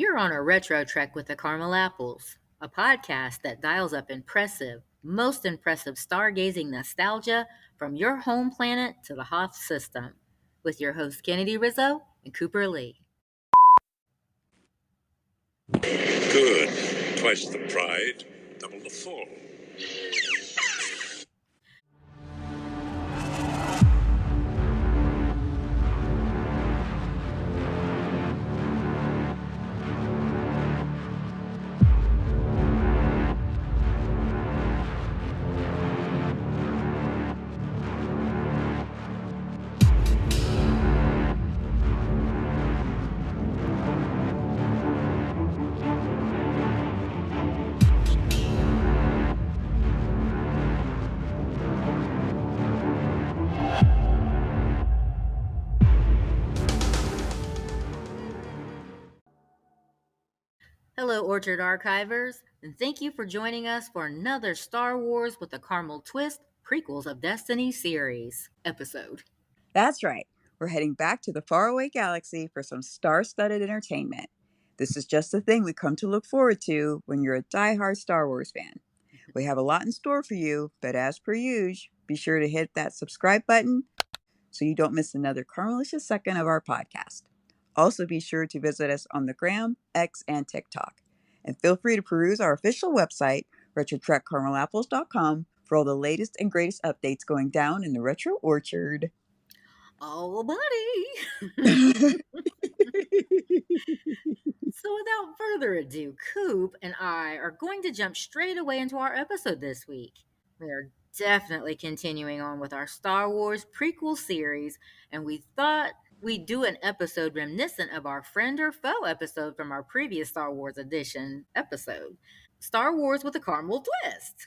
You're on a retro trek with the Caramel Apples, a podcast that dials up most impressive stargazing nostalgia from your home planet to the Hoth system, with your hosts Kennedy Rizzo and Cooper Lee. Good. Twice the pride, double the fall. Hello, Orchard Archivers, and thank you for joining us for another Star Wars with a Caramel Twist Prequels of Destiny series episode. That's right. We're heading back to the faraway galaxy for some star-studded entertainment. This is just the thing we come to look forward to when you're a die-hard Star Wars fan. We have a lot in store for you, but as per usual, be sure to hit that subscribe button so you don't miss another Caramelicious second of our podcast. Also, be sure to visit us on the Gram, X, and TikTok. And feel free to peruse our official website, RetroTrekwithTheCaramelApples.com, for all the latest and greatest updates going down in the Retro Orchard. Oh, buddy! So without further ado, Coop and I are going to jump straight away into our episode this week. We are definitely continuing on with our Star Wars prequel series, and we thought we'd do an episode reminiscent of our friend or foe episode from our previous Star Wars edition episode, Star Wars with a Caramel Twist.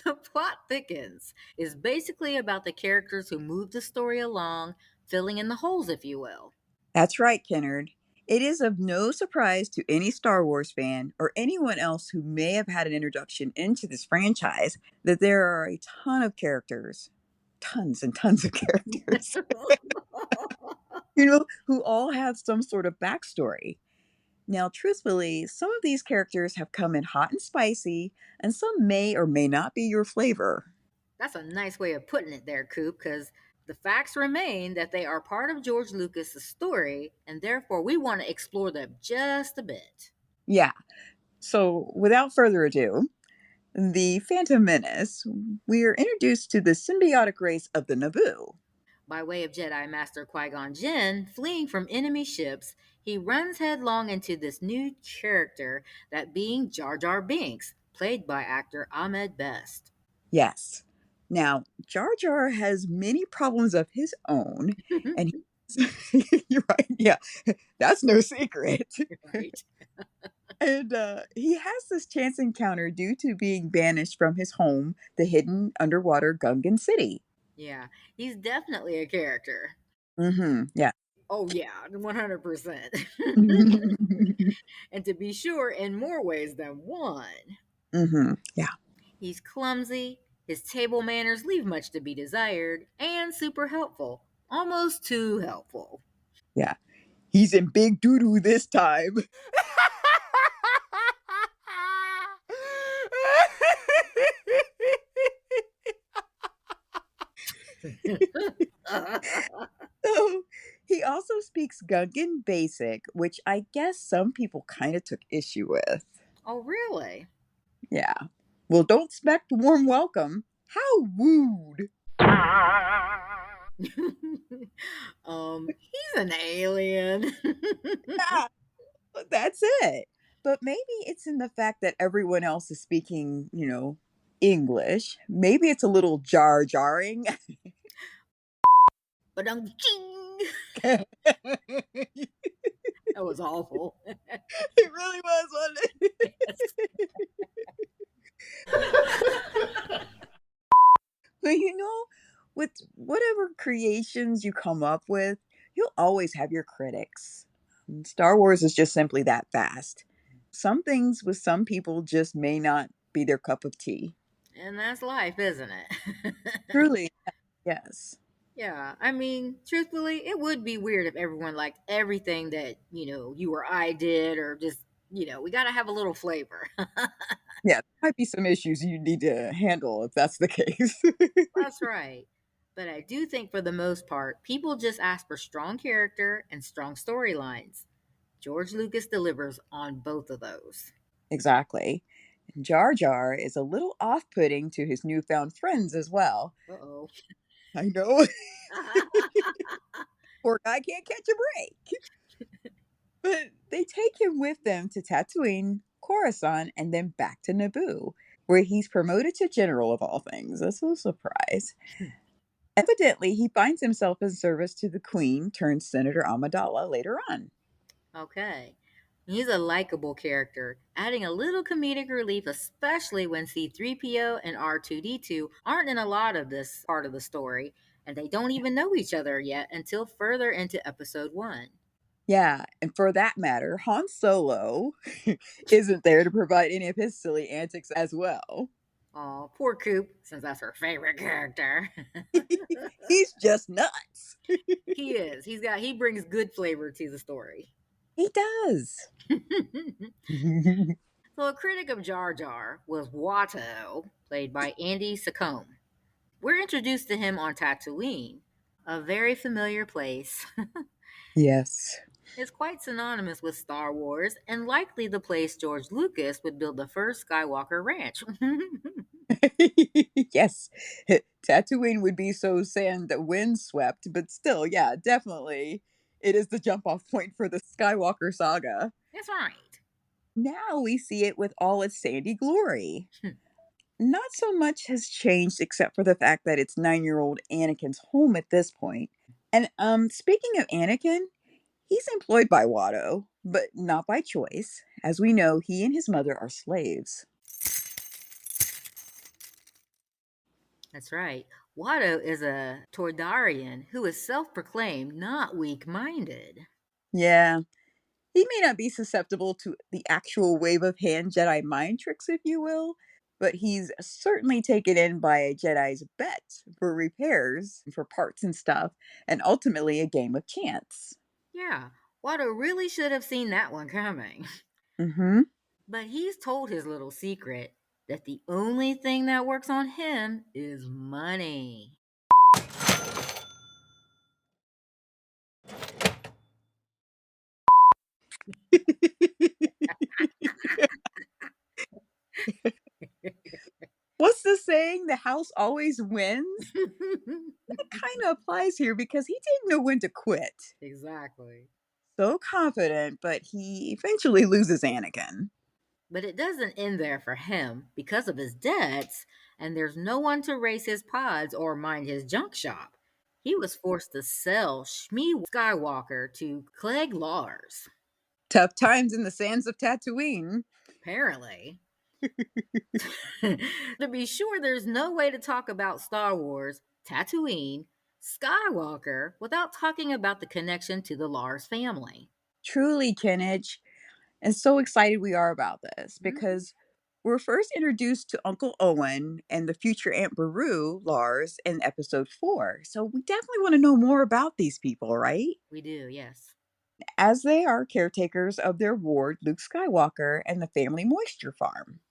The plot thickens is basically about the characters who move the story along, filling in the holes, if you will. That's right, Kennard. It is of no surprise to any Star Wars fan or anyone else who may have had an introduction into this franchise that there are a ton of characters, tons and tons of characters, who all have some sort of backstory. Now, truthfully, some of these characters have come in hot and spicy, and some may or may not be your flavor. That's a nice way of putting it there, Coop, because the facts remain that they are part of George Lucas's story, and therefore we want to explore them just a bit. Yeah. So, without further ado, the Phantom Menace, we are introduced to the symbiotic race of the Naboo. By way of Jedi Master Qui-Gon Jinn fleeing from enemy ships, he runs headlong into this new character, that being Jar Jar Binks, played by actor Ahmed Best. Yes. Now, Jar Jar has many problems of his own, and you're right, yeah, that's no secret. Right. And he has this chance encounter due to being banished from his home, the hidden underwater Gungan city. Yeah, he's definitely a character. Mm-hmm, yeah. Oh, yeah, 100%. And to be sure, in more ways than one. Mm-hmm, yeah. He's clumsy, his table manners leave much to be desired, and super helpful. Almost too helpful. Yeah. He's in big doo-doo this time. So, he also speaks Gungan Basic, which I guess some people kind of took issue with. Oh, really? Yeah. Well, don't expect a warm welcome. How rude. He's an alien. Yeah, that's it. But maybe it's in the fact that everyone else is speaking, English. Maybe it's a little jar-jarring. But It that was awful. really was, wasn't it? But with whatever creations you come up with, you'll always have your critics. Star Wars is just simply that fast. Some things with some people just may not be their cup of tea. And that's life, isn't it? Truly, yes. Yeah, I mean, truthfully, it would be weird if everyone liked everything that, you or I did, or just, we got to have a little flavor. Yeah, there might be some issues you need to handle if that's the case. That's right. But I do think for the most part, people just ask for strong character and strong storylines. George Lucas delivers on both of those. Exactly. Jar Jar is a little off putting to his newfound friends as well. Uh oh. I know. Poor guy can't catch a break. But they take him with them to Tatooine, Coruscant, and then back to Naboo, where he's promoted to general of all things. That's a surprise. Evidently, he finds himself in service to the Queen turned Senator Amidala later on. Okay. He's a likable character, adding a little comedic relief, especially when C3PO and R2D2 aren't in a lot of this part of the story, and they don't even know each other yet until further into episode 1. Yeah, and for that matter, Han Solo isn't there to provide any of his silly antics as well. Oh, poor Coop, since that's her favorite character. He's just nuts. He is. He brings good flavor to the story. He does. So a critic of Jar Jar was Watto, played by Andy Secombe. We're introduced to him on Tatooine, a very familiar place. Yes. It's quite synonymous with Star Wars and likely the place George Lucas would build the first Skywalker ranch. Yes. Tatooine would be so sand that windswept, but still, yeah, definitely. It is the jump off point for the Skywalker saga. That's right. Now we see it with all its sandy glory. Not so much has changed except for the fact that it's 9-year-old Anakin's home at this point. And speaking of Anakin, he's employed by Watto, but not by choice. As we know, he and his mother are slaves. That's right. Watto is a Toydarian who is self proclaimed not weak minded. Yeah, he may not be susceptible to the actual wave of hand Jedi mind tricks, if you will, but he's certainly taken in by a Jedi's bet for repairs, for parts and stuff, and ultimately a game of chance. Yeah, Watto really should have seen that one coming. Mm-hmm. But he's told his little secret that the only thing that works on him is money. What's the saying? The house always wins? That kind of applies here because he didn't know when to quit. Exactly. So confident, but he eventually loses Anakin. But it doesn't end there for him because of his debts, and there's no one to race his pods or mind his junk shop. He was forced to sell Shmi Skywalker to Clegg Lars. Tough times in the sands of Tatooine. Apparently. To be sure, there's no way to talk about Star Wars, Tatooine, Skywalker without talking about the connection to the Lars family. Truly, Kenneth. And so excited we are about this Mhm. because we're first introduced to Uncle Owen and the future Aunt Beru, Lars, in episode 4. So we definitely want to know more about these people, right? We do, yes. As they are caretakers of their ward, Luke Skywalker, and the family moisture farm.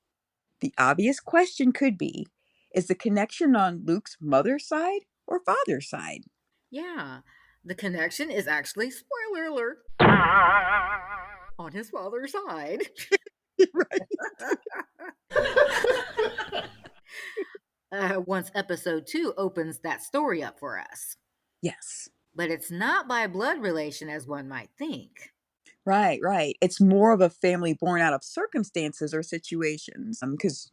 The obvious question could be, is the connection on Luke's mother's side or father's side? Yeah, the connection is actually, spoiler alert, on his father's side. Right. Once episode 2 opens that story up for us. Yes. But it's not by blood relation as one might think. Right, right. It's more of a family born out of circumstances or situations. Because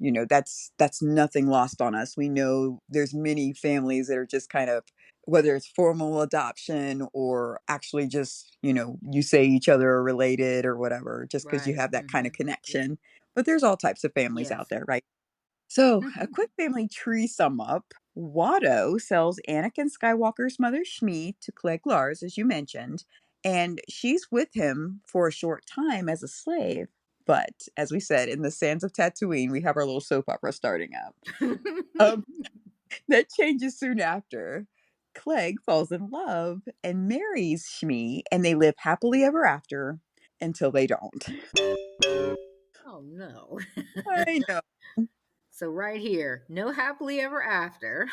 that's nothing lost on us. We know there's many families that are just kind of, whether it's formal adoption or actually just you say each other are related or whatever, just because you Right. have that kind of Yeah. connection. But there's all types of families out Yes. there, right? So, a quick family tree sum up. Watto sells Anakin Skywalker's mother Shmi to Clegg Lars, as you mentioned, and she's with him for a short time as a slave. But as we said, in the sands of Tatooine, we have our little soap opera starting up. Um, that changes soon after. Clegg falls in love and marries Shmi, and they live happily ever after until they don't. Oh no. I know. So right here, no happily ever after.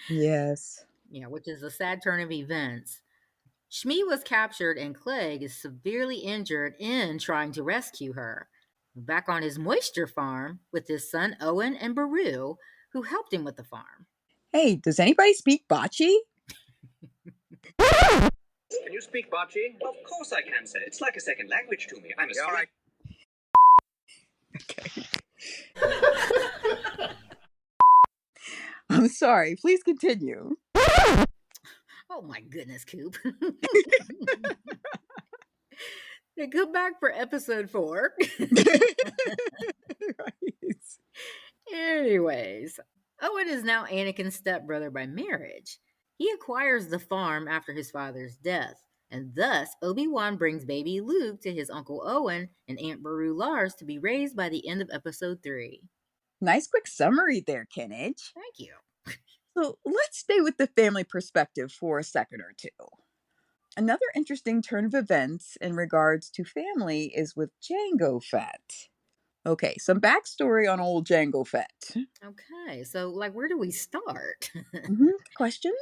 Yes. Yeah, which is a sad turn of events. Shmi was captured and Clegg is severely injured in trying to rescue her. Back on his moisture farm with his son Owen and Baru, who helped him with the farm. Hey, does anybody speak Bocce? Can you speak Bocce? Of course I can, sir. It's like a second language to me. I'm a all right. Okay. I'm sorry. Please continue. Oh my goodness, Coop. They come back for episode 4. Right. Anyways, Owen is now Anakin's stepbrother by marriage. He acquires the farm after his father's death, and thus Obi-Wan brings baby Luke to his Uncle Owen and Aunt Beru Lars to be raised by the end of episode 3. Nice quick summary there, Kennage. Thank you. So let's stay with the family perspective for a second or two. Another interesting turn of events in regards to family is with Jango Fett. Okay, some backstory on old Jango Fett. Okay, so where do we start? Question?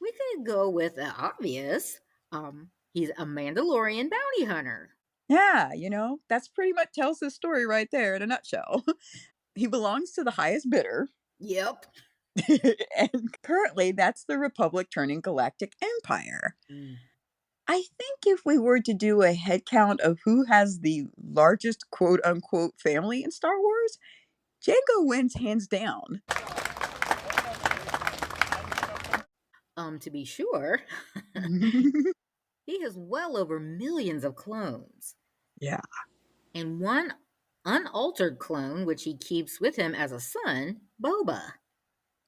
We could go with the obvious. He's a Mandalorian bounty hunter. Yeah, that's pretty much tells his story right there in a nutshell. He belongs to the highest bidder. Yep. And currently, that's the Republic turning Galactic Empire. I think if we were to do a head count of who has the largest quote unquote family in Star Wars, Jango wins hands down. To be sure, he has well over millions of clones. Yeah. And one unaltered clone, which he keeps with him as a son, Boba.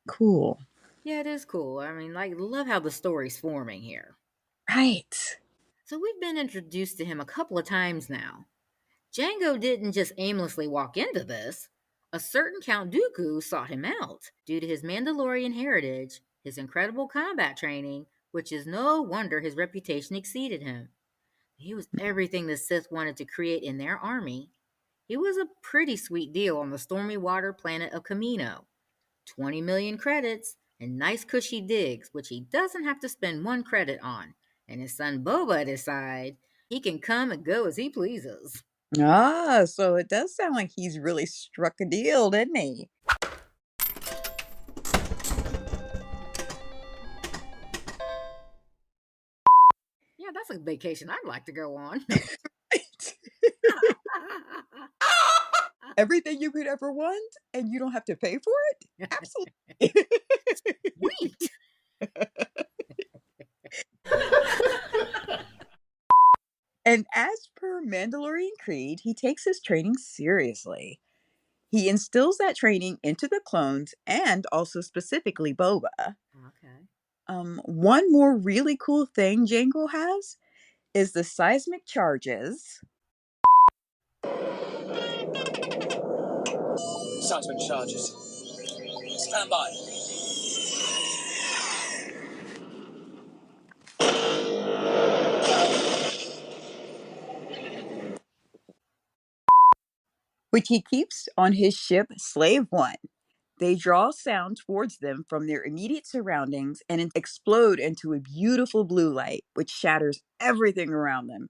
Cool. Yeah, it is cool. I mean, love how the story's forming here. Right. So we've been introduced to him a couple of times now. Jango didn't just aimlessly walk into this. A certain Count Dooku sought him out due to his Mandalorian heritage, his incredible combat training, which is no wonder his reputation exceeded him. He was everything the Sith wanted to create in their army. He was a pretty sweet deal on the stormy water planet of Kamino. 20 million credits and nice cushy digs, which he doesn't have to spend 1 credit on. And his son Boba at his side, he can come and go as he pleases. Ah, so it does sound like he's really struck a deal, didn't he? Yeah, that's a vacation I'd like to go on. Everything you could ever want, and you don't have to pay for it? Absolutely. Sweet. And as per Mandalorian Creed, he takes his training seriously. He instills that training into the clones and also specifically Boba. Okay. One more really cool thing Jango has is the seismic charges. Seismic charges. Stand by. Which he keeps on his ship Slave One. They draw sound towards them from their immediate surroundings and explode into a beautiful blue light, which shatters everything around them.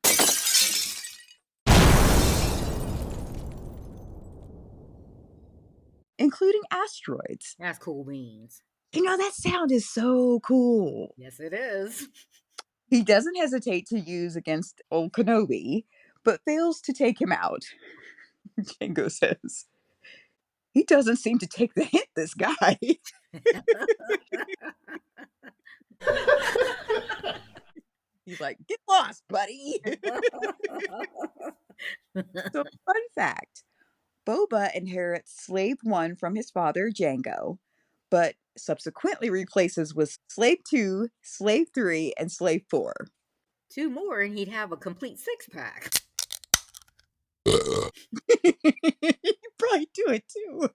Including asteroids. That's cool beans. That sound is so cool. Yes, it is. He doesn't hesitate to use against old Kenobi, but fails to take him out. Jango says, he doesn't seem to take the hint, this guy. He's like, get lost, buddy. So, fun fact, Boba inherits Slave 1 from his father, Jango, but subsequently replaces with Slave 2, Slave 3, and Slave 4. 2 more and he'd have a complete 6-pack. You'd probably do it too.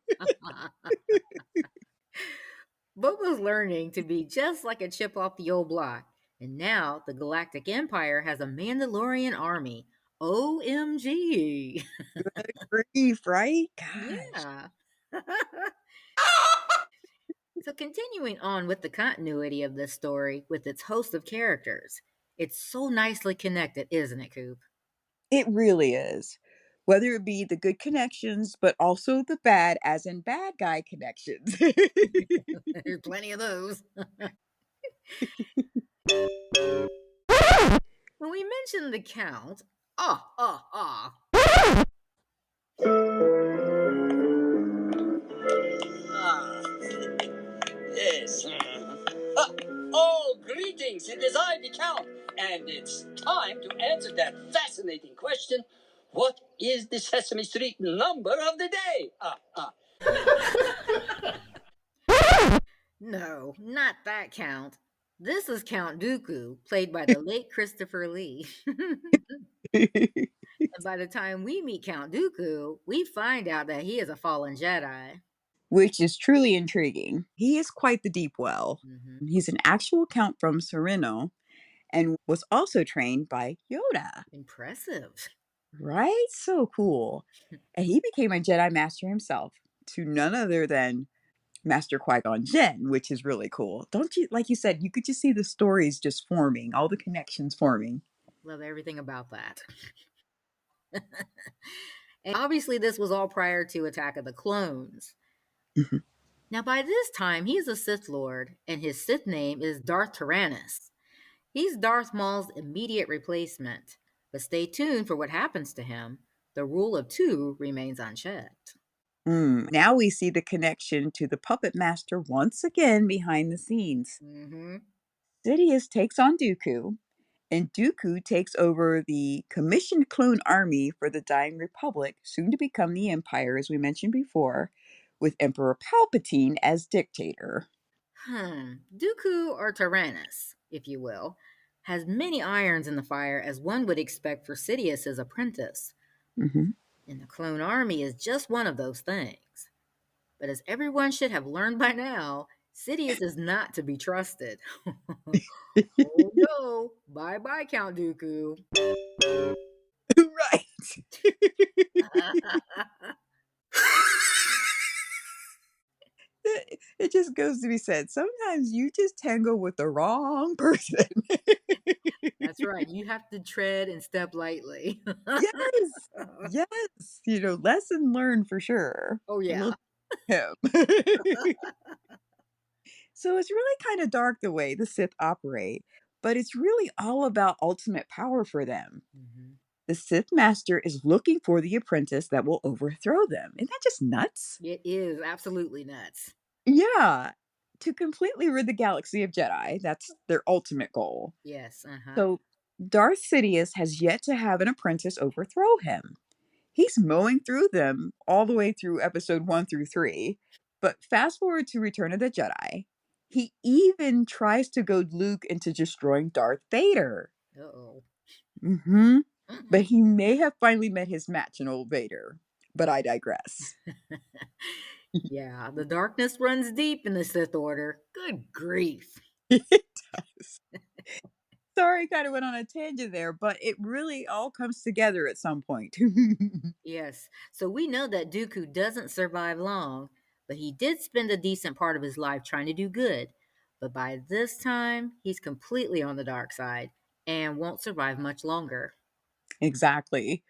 Boba's learning to be just like a chip off the old block. And now the Galactic Empire has a Mandalorian army. OMG. Good grief, right? Gosh. Yeah. So, continuing on with the continuity of this story with its host of characters, it's so nicely connected, isn't it, Coop? It really is. Whether it be the good connections, but also the bad, as in bad guy connections. There's plenty of those. When we mentioned the Count, Ah, yes. Ah, oh, greetings. It is I, the Count, and it's time to answer that fascinating question. What is the Sesame Street number of the day? no, not that Count. This is Count Dooku, played by the late Christopher Lee. And by the time we meet Count Dooku, we find out that he is a fallen Jedi. Which is truly intriguing. He is quite the deep well. Hmm. He's an actual count from Sereno and was also trained by Yoda. Impressive. Right? So cool. And he became a Jedi Master himself to none other than Master Qui-Gon Jinn, which is really cool. Don't you, like you said, you could just see the stories just forming, all the connections forming. Love everything about that. And obviously, this was all prior to Attack of the Clones. Mhm. Now, by this time, he's a Sith Lord, and his Sith name is Darth Tyrannus. He's Darth Maul's immediate replacement, but stay tuned for what happens to him. The rule of two remains unchecked. Now we see the connection to the puppet master once again behind the scenes. Mm-hmm. Sidious takes on Dooku, and Dooku takes over the commissioned clone army for the dying Republic, soon to become the Empire, as we mentioned before, with Emperor Palpatine as dictator. Dooku, or Tyrannus, if you will, has many irons in the fire as one would expect for Sidious's apprentice. Mhm. And the clone army is just one of those things. But as everyone should have learned by now, Sidious is not to be trusted. Oh no! Bye bye, Count Dooku. Right. It just goes to be said. Sometimes you just tangle with the wrong person. That's right. You have to tread and step lightly. Yes. Yes. Lesson learned for sure. Oh yeah. Look at him. So it's really kind of dark the way the Sith operate, but it's really all about ultimate power for them. Mhm. The Sith Master is looking for the apprentice that will overthrow them. Isn't that just nuts? It is absolutely nuts. Yeah. To completely rid the galaxy of Jedi, that's their ultimate goal. Yes. Uh huh. So Darth Sidious has yet to have an apprentice overthrow him. He's mowing through them all the way through episode 1 through 3. But fast forward to Return of the Jedi. He even tries to goad Luke into destroying Darth Vader. Uh oh. Hmm. But he may have finally met his match in old Vader. But I digress. Yeah, the darkness runs deep in the Sith Order. Good grief. It does. Sorry, kind of went on a tangent there, but it really all comes together at some point. Yes, so we know that Dooku doesn't survive long, but he did spend a decent part of his life trying to do good. But by this time, he's completely on the dark side and won't survive much longer. Exactly.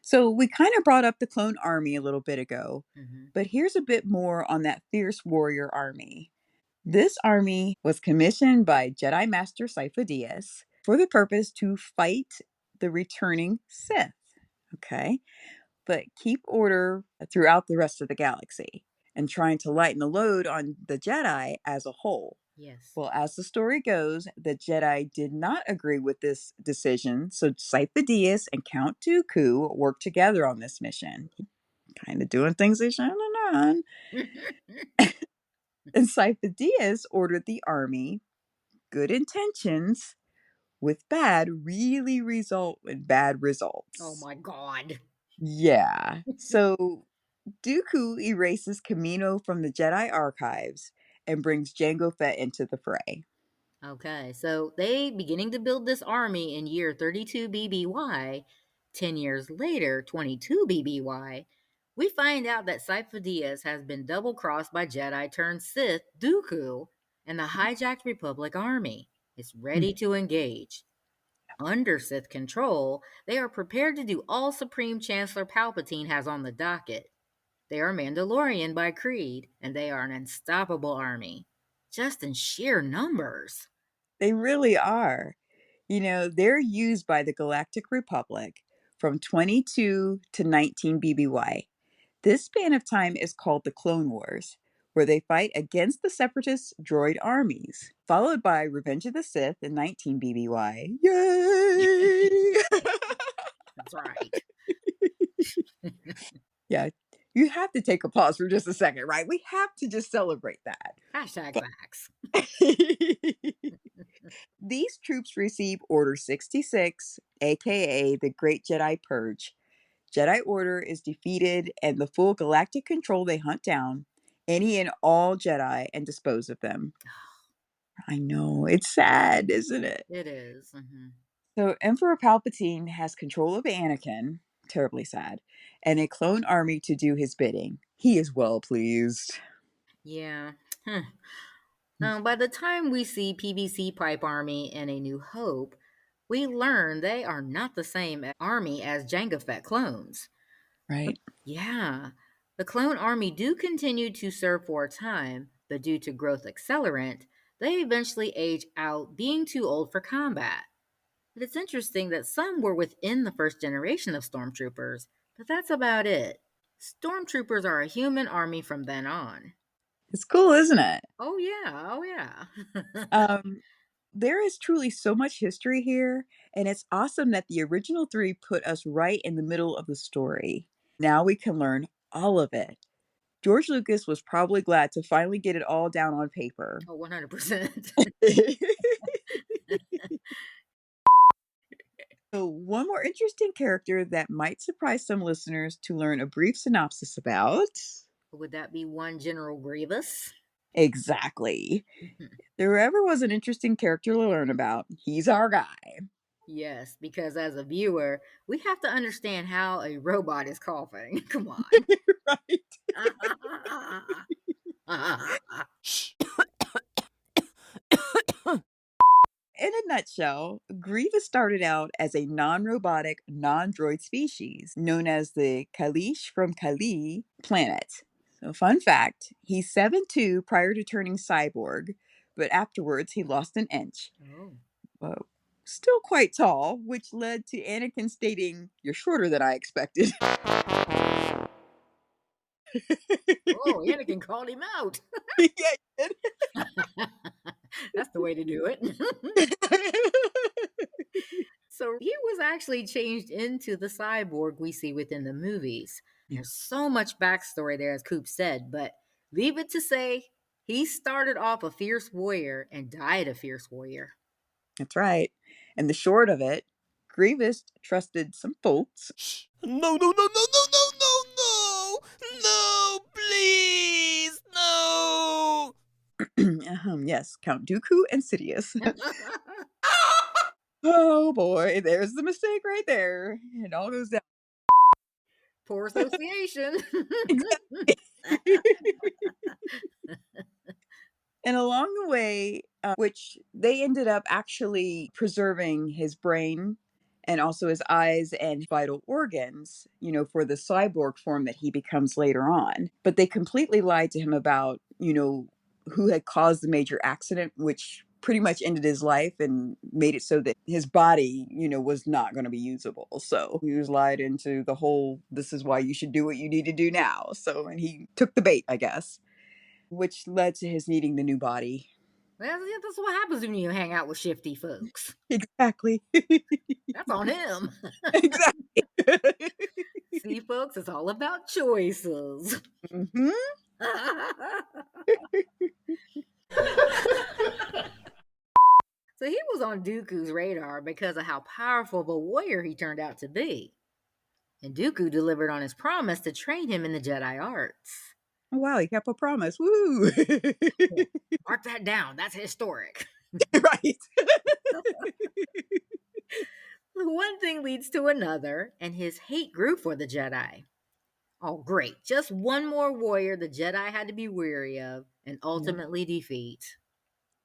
So we kind of brought up the clone army a little bit ago, Hmm. but here's a bit more on that fierce warrior army. This army was commissioned by Jedi Master Sifo Dyas for the purpose to fight the returning Sith. Okay. But keep order throughout the rest of the galaxy and trying to lighten the load on the Jedi as a whole. Yes. Well, as the story goes, the Jedi did not agree with this decision, so Sifo-Dyas and Count Dooku worked together on this mission. Kind of doing things they shouldn't have done. And Sifo-Dyas ordered the army, good intentions, with really result in bad Oh results. my god. Yeah. So Dooku erases Camino from the Jedi archives, and brings Jango Fett into the fray. Okay, so they beginning to build this army in year 32 BBY. 10 years later, 22 BBY, we find out that Sifo-Dyas has been double crossed by Jedi turned Sith Dooku, and the hijacked Republic army is ready to engage. Under Sith control, they are prepared to do all Supreme Chancellor Palpatine has on the docket. They are Mandalorian by creed, and they are an unstoppable army, just in sheer numbers. They really are. They're used by the Galactic Republic from 22 to 19 BBY. This span of time is called the Clone Wars, where they fight against the Separatist droid armies, followed by Revenge of the Sith in 19 BBY. Yay! That's right. Yeah, you have to take a pause for just a second, right? We have to just celebrate that. Hashtag But facts. these troops receive Order 66, aka the Great Jedi Purge. Jedi Order is defeated, and the full galactic control they hunt down any and all Jedi and dispose of them. I know, it's sad, isn't it? It is. Mhm. So, Emperor Palpatine has control of Anakin, terribly sad, and a clone army to do his bidding. He is well pleased. Yeah. Now, by the time we see PVC Pipe Army and A New Hope, we learn they are not the same army as Jango Fett clones. Right? Yeah. The clone army do continue to serve for a time, but due to growth accelerant, they eventually age out, being too old for combat. But it's interesting that some were within the first generation of stormtroopers, but that's about it. Stormtroopers are a human army from then on. It's cool, isn't it? Oh, yeah. Oh, yeah. Um, there is truly so much history here, and it's awesome that the original three put us right in the middle of the story. Now we can learn all of it. George Lucas was probably glad to finally get it all down on paper. Oh, 100%. So, one more interesting character that might surprise some listeners to learn a brief synopsis about. Would that be one General Grievous? Exactly. If there ever was an interesting character to learn about, he's our guy. Yes, because as a viewer, we have to understand how a robot is coughing. Come on. Right? In a nutshell, Grievous started out as a non robotic, non droid species known as the Kalish from Kali planet. So, fun fact, he's 7'2" prior to turning cyborg, but afterwards he lost an inch. Oh. Whoa. Still quite tall, which led to Anakin stating, "You're shorter than I expected." Oh, Anakin called him out. Yeah, he That's the way to do it. did. So he was actually changed into the cyborg we see within the movies. There's so much backstory there, as Coop said, but leave it to say he started off a fierce warrior and died a fierce warrior. That's right. And the short of it, Grievous trusted some folks. No, no, no, no, no, no, no, no! No, please! No! Yes, Count Dooku and Sidious. Oh boy, there's the mistake right there. It all goes down. Poor association. Exactly. And along the way, which they ended up actually preserving his brain and also his eyes and vital organs, for the cyborg form that he becomes later on. But they completely lied to him about, who had caused the major accident, which pretty much ended his life and made it so that his body, was not going to be usable. So he was lied into the whole, this is why you should do what you need to do now. So, and he took the bait, I guess, which led to his needing the new body. Well, yeah, that's what happens when you hang out with shifty folks. Exactly. That's on him. Exactly. See, folks, it's all about choices. Mhm. So he was on Dooku's radar because of how powerful of a warrior he turned out to be. And Dooku delivered on his promise to train him in the Jedi arts. Oh, wow, he kept a promise. Woo! Yeah. Mark that down. That's historic. Right. One thing leads to another, and his hate grew for the Jedi. Oh, great. Just one more warrior the Jedi had to be weary of and Yep, ultimately defeat.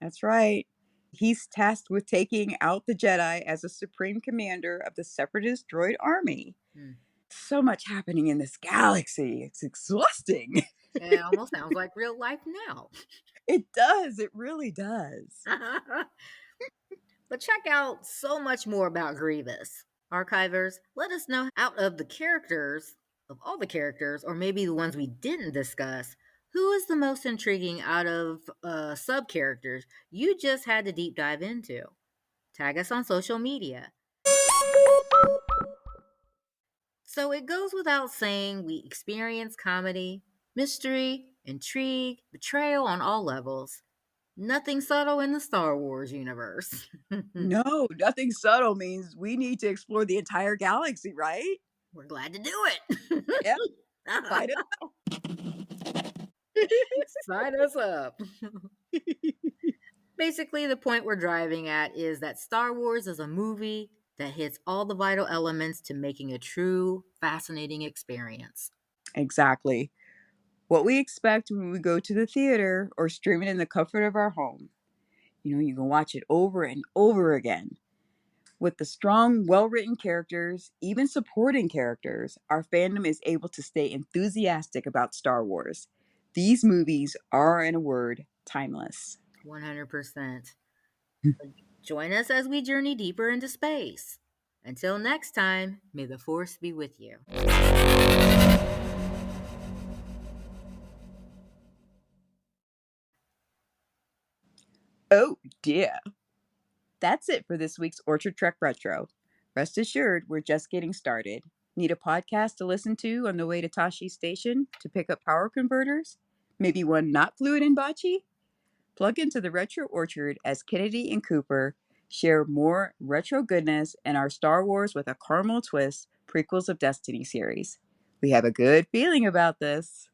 that's right. He's tasked with taking out the Jedi as a supreme commander of the Separatist droid army. Hmm. So much happening in this galaxy. It's exhausting. It almost sounds like real life now. It does. It really does. But check out so much more about Grievous. Archivers, let us know out of the characters, of all the characters, or maybe the ones we didn't discuss, who is the most intriguing out of sub characters you just had to deep dive into? Tag us on social media. So it goes without saying we experience comedy, mystery, intrigue, betrayal on all levels. Nothing subtle in the Star Wars universe. No, nothing subtle means we need to explore the entire galaxy, right? We're glad to do it. Yeah, fight it. Sign us up. Basically, the point we're driving at is that Star Wars is a movie that hits all the vital elements to making a true, fascinating experience. Exactly. What we expect when we go to the theater or stream it in the comfort of our home. You can watch it over and over again. With the strong, well written characters, even supporting characters, our fandom is able to stay enthusiastic about Star Wars. These movies are, in a word, timeless. 100%. Join us as we journey deeper into space. Until next time, may the Force be with you. Oh dear. That's it for this week's Orchard Trek Retro. Rest assured, we're just getting started. Need a podcast to listen to on the way to Tashi Station to pick up power converters? Maybe one not fluid in bocce? Plug into the Retro Orchard as Kennedy and Cooper share more retro goodness in our Star Wars with a caramel twist Prequels of Destiny series. We have a good feeling about this.